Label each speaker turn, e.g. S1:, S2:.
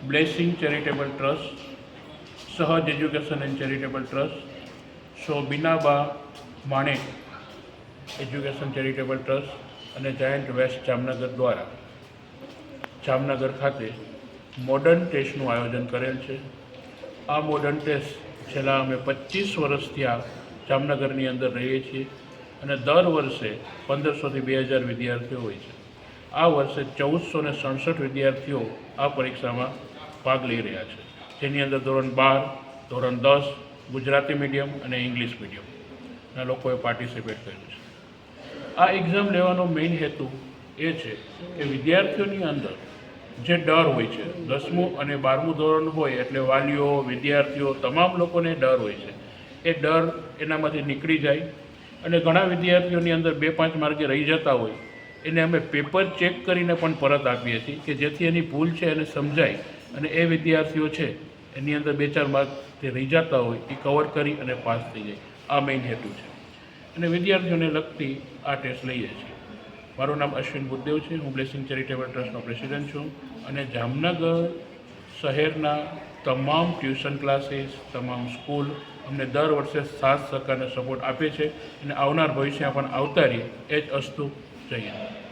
S1: Blessing charitable trust, Sahaj education and charitable trust, સો Binaba Manek education charitable trust અને Giant West Jamnagar દ્વારા જામનગર ખાતે મોડર્ન ટેસ્ટનું આયોજન કરેલ છે. આ મોડર્ન ટેસ્ટ છેલ્લા અમે 25 વર્ષથી આ જામનગરની અંદર રહીએ છીએ અને દર વર્ષે 1500થી 2000 વિદ્યાર્થીઓ હોય છે. આ વર્ષે 1467 વિદ્યાર્થીઓ આ પરીક્ષામાં ભાગ લઈ રહ્યા છે, જેની અંદર ધોરણ 12, ધોરણ 10, ગુજરાતી મીડિયમ અને ઇંગ્લિશ મીડિયમના લોકોએ પાર્ટિસિપેટ કર્યું છે. આ એક્ઝામ લેવાનો મેઇન હેતુ એ છે કે વિદ્યાર્થીઓની અંદર જે ડર હોય છે, 10મું અને 12મું ધોરણ હોય એટલે વાલીઓ, વિદ્યાર્થીઓ તમામ લોકોને ડર હોય છે, એ ડર એનામાંથી નીકળી જાય. અને ઘણા વિદ્યાર્થીઓની અંદર 2-5 માર્કે રહી જતા હોય એને અમે પેપર ચેક કરીને પણ પરત આપીએ છીએ કે જેથી એની ભૂલ છે એને સમજાય અને એ વિદ્યાર્થીઓ છે એની અંદર 2-4 માર્ક જે રહી જતા હોય એ કવર કરી અને પાસ થઈ જાય. આ મેઇન હેતુ છે અને વિદ્યાર્થીઓને લગતી આ ટેસ્ટ લઈએ છીએ. મારું નામ અશ્વિન બુદ્દેવ છે. હું બ્લેસિંગ ચેરિટેબલ ટ્રસ્ટનો પ્રેસિડેન્ટ છું અને જામનગર શહેરના તમામ ટ્યુશન ક્લાસીસ, તમામ સ્કૂલ અમને દર વર્ષે સાથ સહકાર અને સપોર્ટ આપે છે અને આવનાર ભવિષ્યમાં પણ આવતા રહીએ. એ જ અસ્તુ. જય હિન્દ.